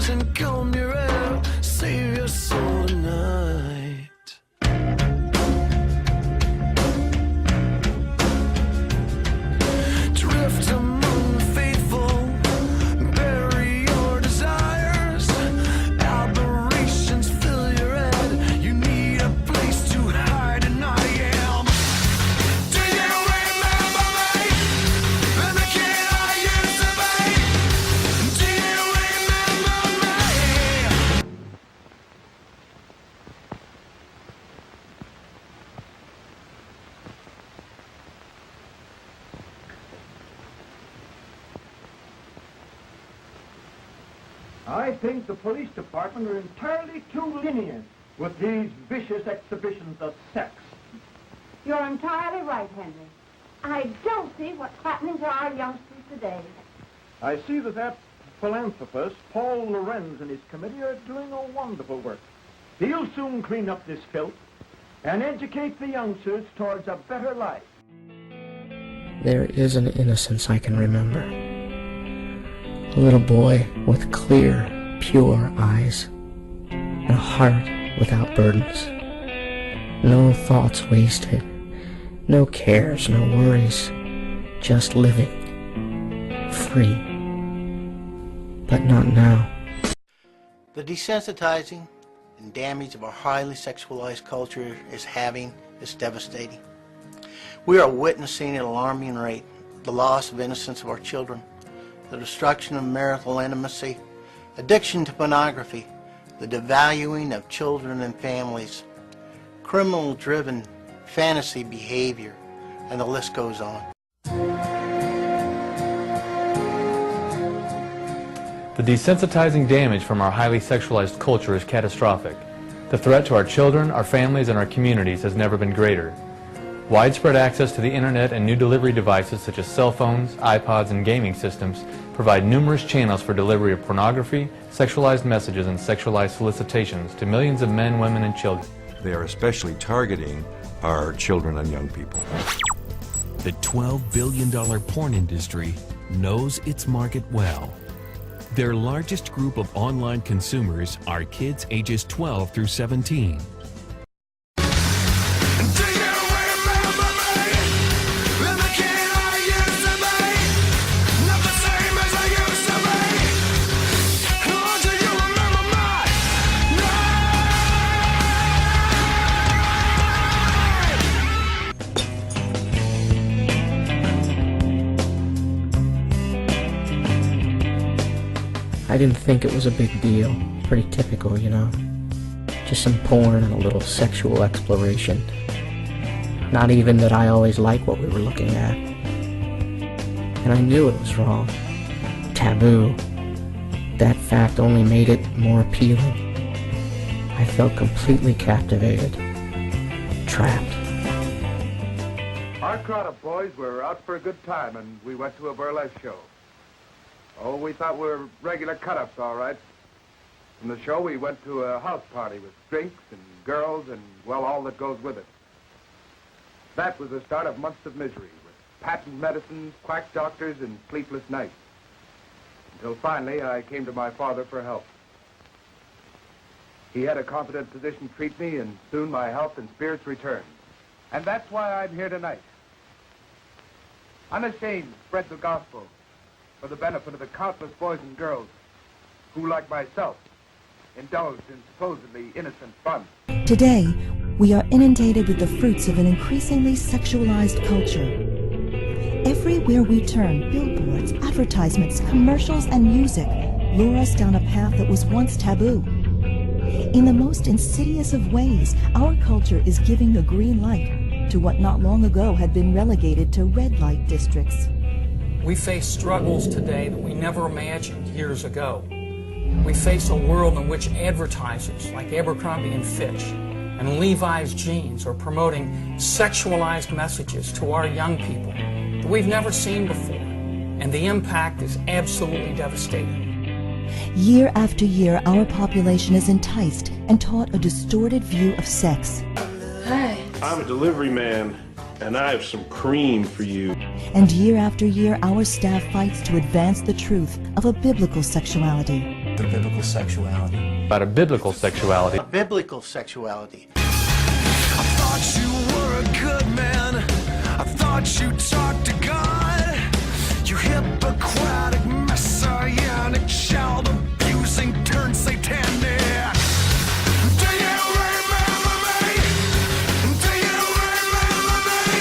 clothes and comb your hair. Save your soul tonight. Drift among the faithful, bury your desires. Aberrations fill your head. You need a place to hide, and I am. Do you remember me? And the kid I used to be? Do you remember me? I think the police department are entirely too lenient with these vicious exhibitions of sex. You're entirely right, Henry. I don't see what's happening to our youngsters today. I see that philanthropist, Paul Lorenz, and his committee are doing a wonderful work. He'll soon clean up this filth and educate the youngsters towards a better life. There is an innocence I can remember. A little boy with clear, pure eyes, and a heart without burdens. No thoughts wasted, no cares, no worries, just living, free. But not now. The desensitizing and damage of our highly sexualized culture is devastating. We are witnessing at an alarming rate the loss of innocence of our children, the destruction of marital intimacy, addiction to pornography, the devaluing of children and families, criminal-driven fantasy behavior, and the list goes on. The desensitizing damage from our highly sexualized culture is catastrophic. The threat to our children, our families, and our communities has never been greater. Widespread access to the internet and new delivery devices such as cell phones, iPods, and gaming systems provide numerous channels for delivery of pornography, sexualized messages, and sexualized solicitations to millions of men, women, and children. They are especially targeting our children and young people. The $12 billion porn industry knows its market well. Their largest group of online consumers are kids ages 12 through 17. I didn't think it was a big deal. Pretty typical, you know. Just some porn and a little sexual exploration. Not even that I always liked what we were looking at. And I knew it was wrong. Taboo. That fact only made it more appealing. I felt completely captivated. Trapped. Our crowd of boys were out for a good time, and we went to a burlesque show. Oh, we thought we were regular cut-ups, all right. From the show, we went to a house party with drinks and girls and, well, all that goes with it. That was the start of months of misery, with patent medicines, quack doctors, and sleepless nights. Until finally, I came to my father for help. He had a competent physician treat me, and soon my health and spirits returned. And that's why I'm here tonight. Unashamed to spread the gospel for the benefit of the countless boys and girls who, like myself, indulged in supposedly innocent fun. Today, we are inundated with the fruits of an increasingly sexualized culture. Everywhere we turn, billboards, advertisements, commercials, and music lure us down a path that was once taboo. In the most insidious of ways, our culture is giving the green light to what not long ago had been relegated to red light districts. We face struggles today that we never imagined years ago. We face a world in which advertisers like Abercrombie and Fitch and Levi's jeans are promoting sexualized messages to our young people that we've never seen before, and the impact is absolutely devastating. Year after year, our population is enticed and taught a distorted view of sex. Hi. I'm a delivery man, and I have some cream for you. And year after year, our staff fights to advance the truth of a biblical sexuality. The biblical sexuality. About a biblical sexuality. A biblical sexuality. I thought you were a good man. I thought you talked to God. You hypocritic, messianic, child abusing, turned satanic. Do you remember me? Do you remember me?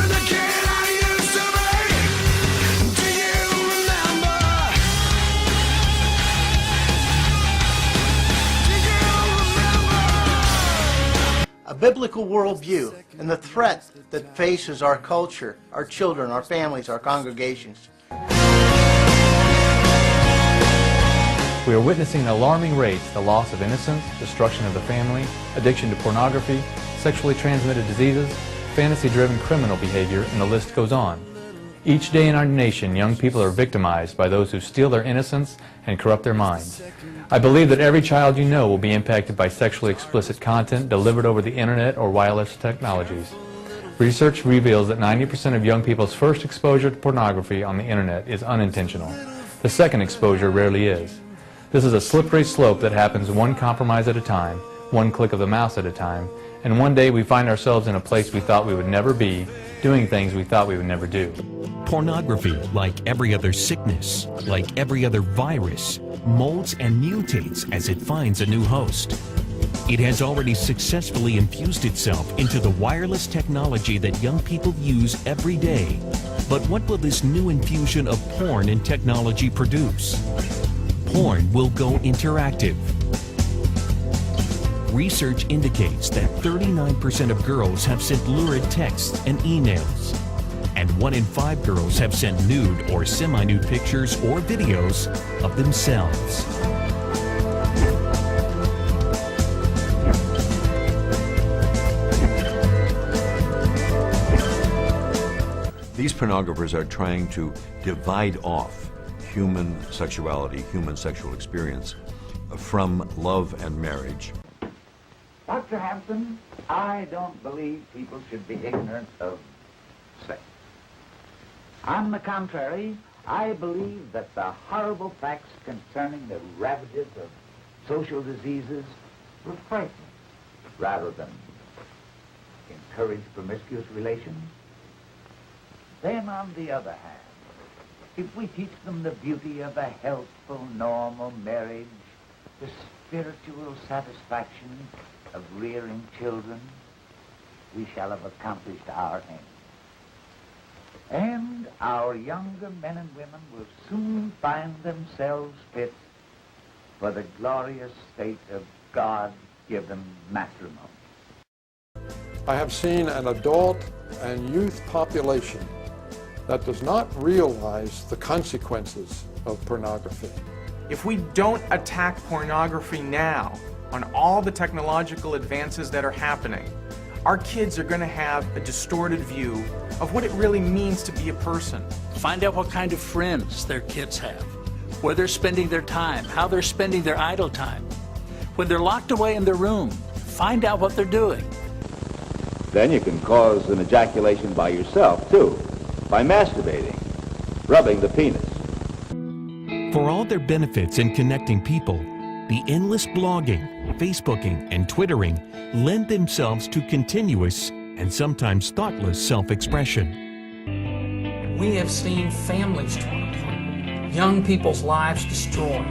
The kid I used to be? Do you remember? Do you remember? A biblical worldview and the threat that faces our culture, our children, our families, our congregations. We are witnessing alarming rates: the loss of innocence, destruction of the family, addiction to pornography, sexually transmitted diseases, fantasy-driven criminal behavior, and the list goes on. Each day in our nation, young people are victimized by those who steal their innocence and corrupt their minds. I believe that every child you know will be impacted by sexually explicit content delivered over the internet or wireless technologies. Research reveals that 90% of young people's first exposure to pornography on the internet is unintentional. The second exposure rarely is. This is a slippery slope that happens one compromise at a time, one click of the mouse at a time, and one day we find ourselves in a place we thought we would never be, doing things we thought we would never do. Pornography, like every other sickness, like every other virus, molds and mutates as it finds a new host. It has already successfully infused itself into the wireless technology that young people use every day. But what will this new infusion of porn and technology produce? Porn will go interactive. Research indicates that 39% of girls have sent lurid texts and emails, and 1 in 5 girls have sent nude or semi-nude pictures or videos of themselves. These pornographers are trying to divide off human sexuality, human sexual experience from love and marriage. Dr. Hampton, I don't believe people should be ignorant of sex. On the contrary, I believe that the horrible facts concerning the ravages of social diseases will frighten rather than encourage promiscuous relations. Then, on the other hand, if we teach them the beauty of a healthful, normal marriage, the spiritual satisfaction of rearing children, we shall have accomplished our aim. And our younger men and women will soon find themselves fit for the glorious state of God-given matrimony. I have seen an adult and youth population that does not realize the consequences of pornography. If we don't attack pornography now, on all the technological advances that are happening, our kids are going to have a distorted view of what it really means to be a person. Find out what kind of friends their kids have, where they're spending their time, how they're spending their idle time. When they're locked away in their room, find out what they're doing. Then you can cause an ejaculation by yourself, too, by masturbating, rubbing the penis. For all their benefits in connecting people, the endless blogging, Facebooking, and Twittering lend themselves to continuous and sometimes thoughtless self-expression. We have seen families torn apart, young people's lives destroyed.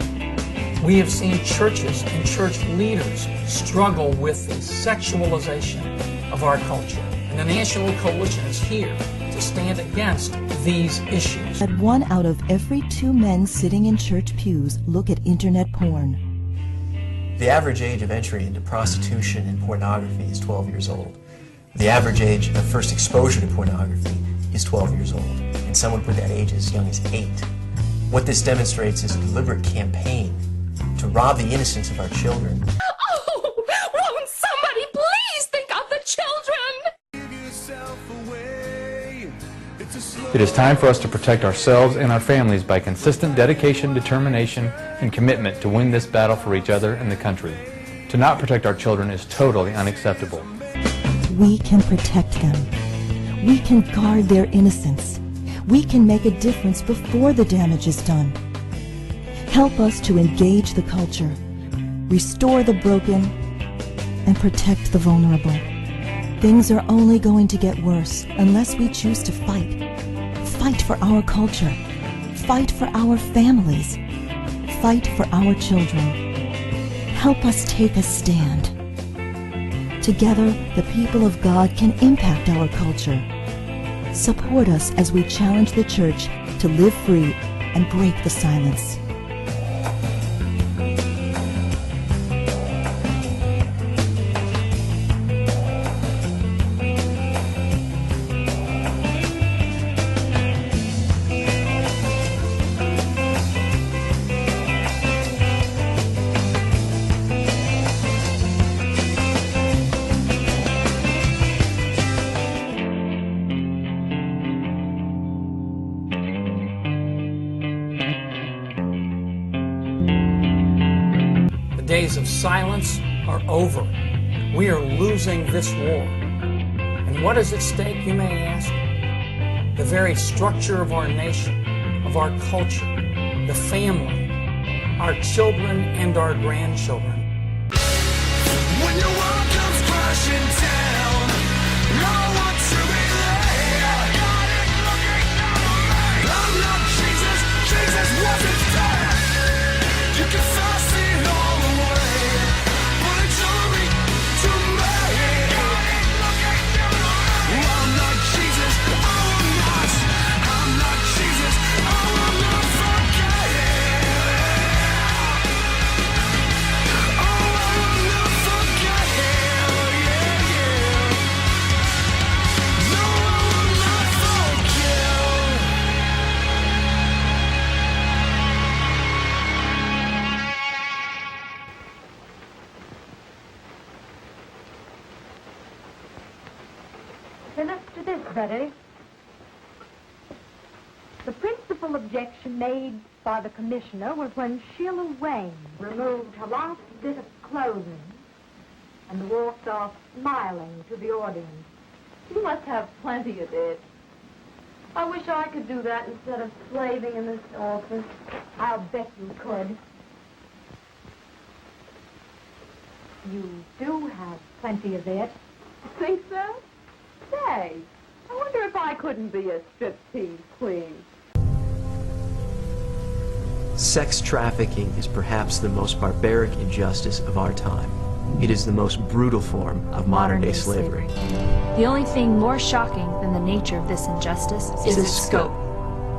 We have seen churches and church leaders struggle with the sexualization of our culture. And the National Coalition is here to stand against these issues. That 1 out of every 2 men sitting in church pews look at internet porn. The average age of entry into prostitution and pornography is 12 years old. The average age of first exposure to pornography is 12 years old, and some would put that age as young as 8. What this demonstrates is a deliberate campaign to rob the innocence of our children. Oh, won't somebody please think of the children? It is time for us to protect ourselves and our families by consistent dedication, determination, and commitment to win this battle for each other and the country. To not protect our children is totally unacceptable. We can protect them. We can guard their innocence. We can make a difference before the damage is done. Help us to engage the culture, restore the broken, and protect the vulnerable. Things are only going to get worse unless we choose to fight. Fight for our culture. Fight for our families. Fight for our children. Help us take a stand. Together, the people of God can impact our culture. Support us as we challenge the church to live free and break the silence. The days of silence are over. We are losing this war. And what is at stake, you may ask? The very structure of our nation, of our culture, the family, our children and our grandchildren. When your world comes crashing down, I want to be there. I'm not Jesus, Jesus wasn't dead. You can fast it all away, but it's only to me. I'm not Jesus, I will not. I'm not Jesus, I will not forget. Oh, I will not forget. No, I will not forget. Then up to this, Betty. The principal objection made by the commissioner was when Sheila Wayne removed her last bit of clothing and walked off smiling to the audience. You must have plenty of it. I wish I could do that instead of slaving in this office. I'll bet you could. You do have plenty of it. Think so? Say, I wonder if I couldn't be a striptease queen. Sex trafficking is perhaps the most barbaric injustice of our time. It is the most brutal form of modern-day slavery. The only thing more shocking than the nature of this injustice is its scope.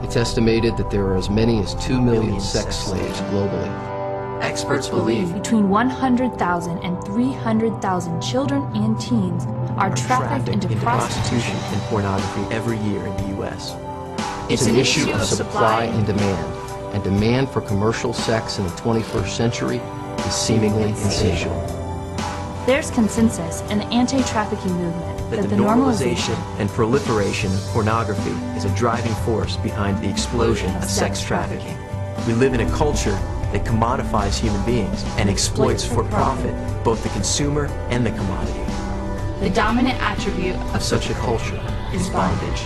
It's estimated that there are as many as 2 million sex slaves globally. Experts believe Between 100,000 and 300,000 children and teens are trafficked into prostitution and pornography every year in the U.S. It's an issue of supply and demand for commercial sex in the 21st century is seemingly insatiable. There's consensus in the anti-trafficking movement That the normalization and proliferation of pornography is a driving force behind the explosion of sex trafficking. We live in a culture that commodifies human beings and exploits for profit both the consumer and the commodity. The dominant attribute Of such a culture is bondage.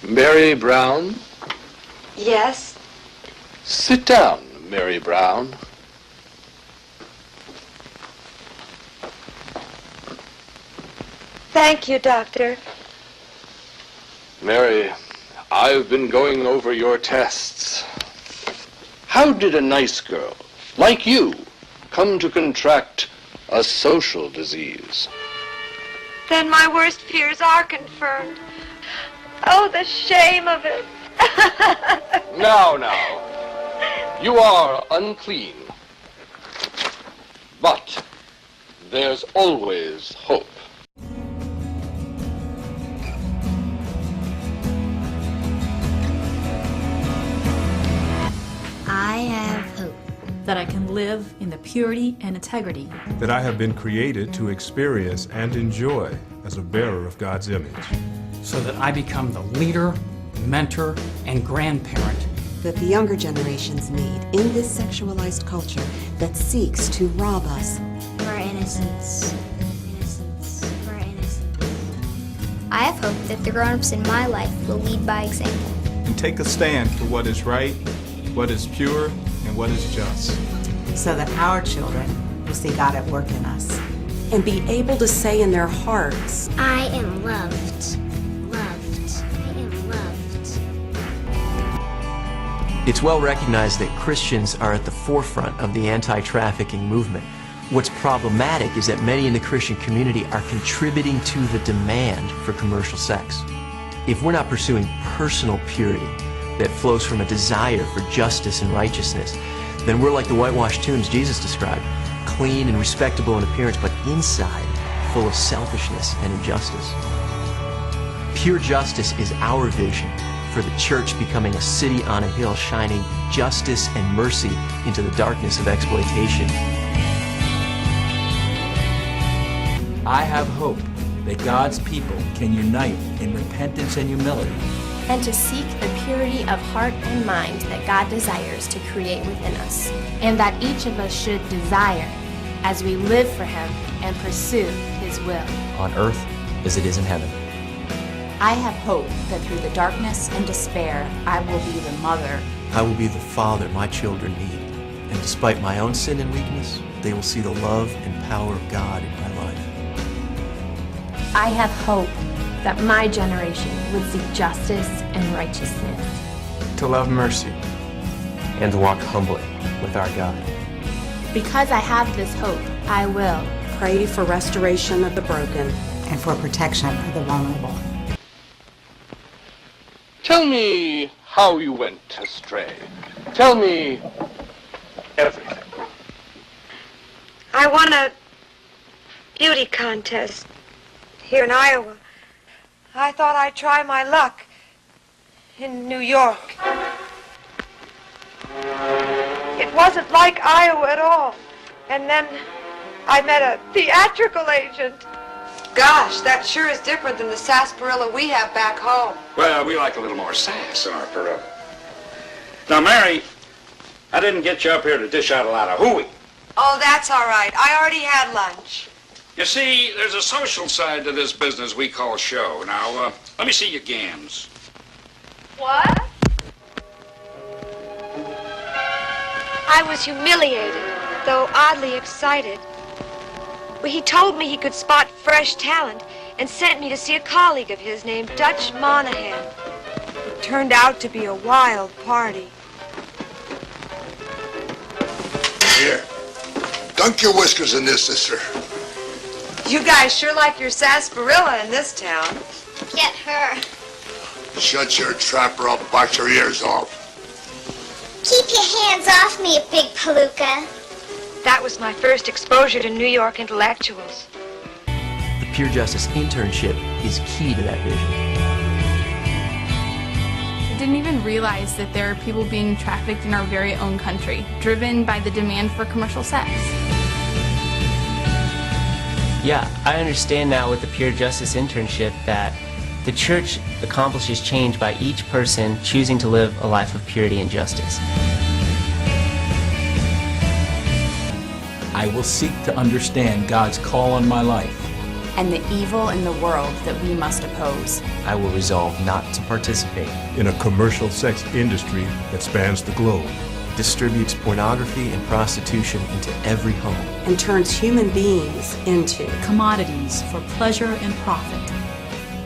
Mary Brown? Yes? Sit down, Mary Brown. Thank you, Doctor. Mary, I've been going over your tests. How did a nice girl, like you, come to contract a social disease? Then my worst fears are confirmed. Oh, the shame of it. Now, you are unclean. But there's always hope. I have hope that I can live in the purity and integrity that I have been created to experience and enjoy as a bearer of God's image. So that I become the leader, mentor, and grandparent that the younger generations need in this sexualized culture that seeks to rob us innocence. For our innocence. I have hope that the grown-ups in my life will lead by example. And take a stand for what is right, what is pure, and what is just. So that our children will see God at work in us and be able to say in their hearts, I am loved. Loved. I am loved. It's well recognized that Christians are at the forefront of the anti-trafficking movement. What's problematic is that many in the Christian community are contributing to the demand for commercial sex. If we're not pursuing personal purity that flows from a desire for justice and righteousness, then we're like the whitewashed tombs Jesus described, clean and respectable in appearance, but inside full of selfishness and injustice. Pure justice is our vision for the church becoming a city on a hill, shining justice and mercy into the darkness of exploitation. I have hope that God's people can unite in repentance and humility, and to seek the purity of heart and mind that God desires to create within us, and that each of us should desire as we live for Him and pursue His will. On earth as it is in heaven. I have hope that through the darkness and despair, I will be the mother. I will be the father my children need, and despite my own sin and weakness, they will see the love and power of God in my life. I have hope that my generation would seek justice and righteousness. To love mercy and to walk humbly with our God. Because I have this hope, I will pray for restoration of the broken and for protection of the vulnerable. Tell me how you went astray. Tell me everything. I won a beauty contest here in Iowa. I thought I'd try my luck in New York. It wasn't like Iowa at all. And then I met a theatrical agent. Gosh, that sure is different than the sarsaparilla we have back home. Well, we like a little more sass in our parilla. Now, Mary, I didn't get you up here to dish out a lot of hooey. Oh, that's all right. I already had lunch. You see, there's a social side to this business we call show. Now, let me see your gams. What? I was humiliated, though oddly excited. Well, he told me he could spot fresh talent and sent me to see a colleague of his named Dutch Monahan. It turned out to be a wild party. Here, dunk your whiskers in this, sister. You guys sure like your sarsaparilla in this town. Get her. Shut your trap or I'll box your ears off. Keep your hands off me, you big palooka. That was my first exposure to New York intellectuals. The Pure Justice internship is key to that vision. I didn't even realize that there are people being trafficked in our very own country, driven by the demand for commercial sex. Yeah, I understand now with the Pure Justice internship that the church accomplishes change by each person choosing to live a life of purity and justice. I will seek to understand God's call on my life and the evil in the world that we must oppose. I will resolve not to participate in a commercial sex industry that spans the globe, distributes pornography and prostitution into every home, and turns human beings into commodities for pleasure and profit.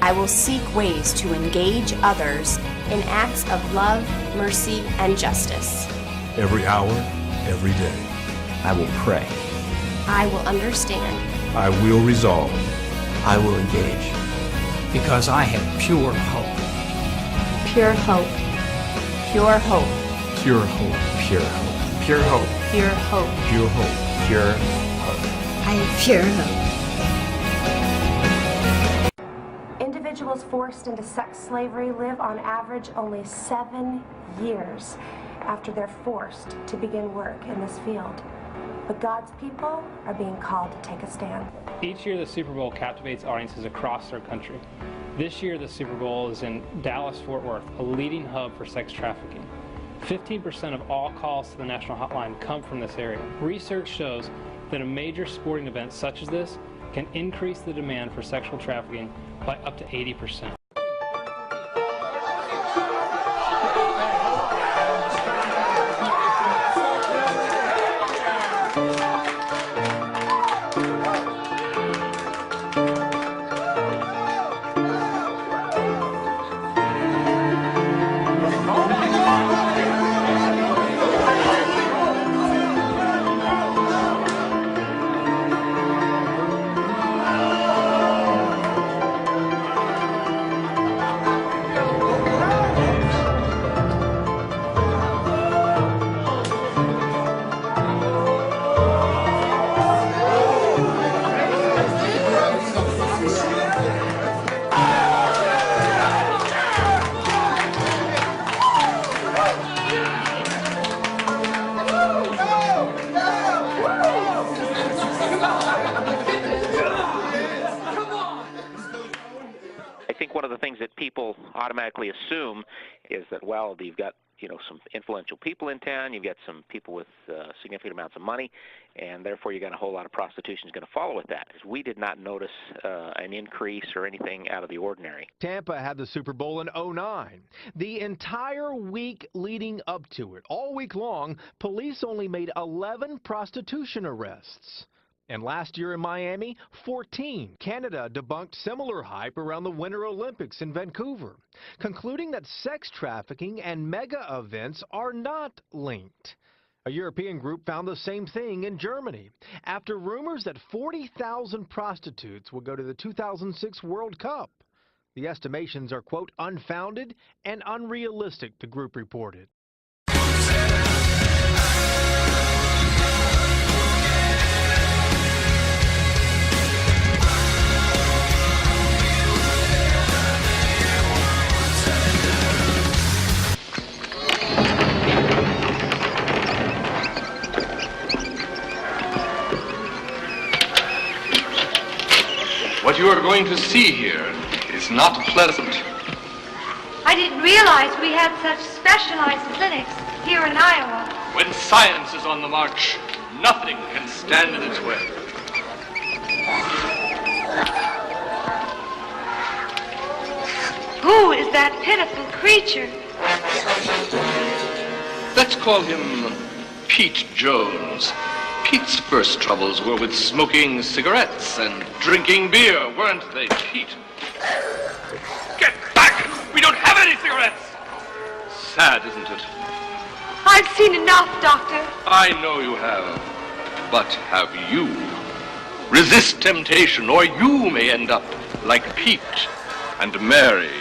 I will seek ways to engage others in acts of love, mercy, and justice. every hour, every day. I will pray. I will understand. I will resolve. I will engage. Because I have pure hope. Pure hope. Pure hope. Pure hope. Pure hope. Pure hope. Pure hope. Pure hope. Pure hope. I have pure hope. Individuals forced into sex slavery live on average only 7 years after they're forced to begin work in this field. But God's people are being called to take a stand. Each year the Super Bowl captivates audiences across our country. This year the Super Bowl is in Dallas-Fort Worth, a leading hub for sex trafficking. 15% of all calls to the national hotline come from this area. Research shows then a major sporting event such as this can increase the demand for sexual trafficking by up to 80%. automatically assume is that, well, you've got, some influential people in town, you've got some people with significant amounts of money, and therefore you got a whole lot of prostitution is going to follow with that. We did not notice an increase or anything out of the ordinary. Tampa had the Super Bowl in '09. The entire week leading up to it, all week long, police only made 11 prostitution arrests. And last year in Miami, 14. Canada debunked similar hype around the Winter Olympics in Vancouver, concluding that sex trafficking and mega events are not linked. A European group found the same thing in Germany after rumors that 40,000 prostitutes would go to the 2006 World Cup. The estimations are, quote, unfounded and unrealistic, the group reported. What you are going to see here is not pleasant. I didn't realize we had such specialized clinics here in Iowa. When science is on the march, nothing can stand in its way. Who is that pitiful creature? Let's call him Pete Jones. Pete's first troubles were with smoking cigarettes and drinking beer, weren't they, Pete? Get back! We don't have any cigarettes! Sad, isn't it? I've seen enough, Doctor. I know you have. But have you? Resist temptation, or you may end up like Pete and Mary.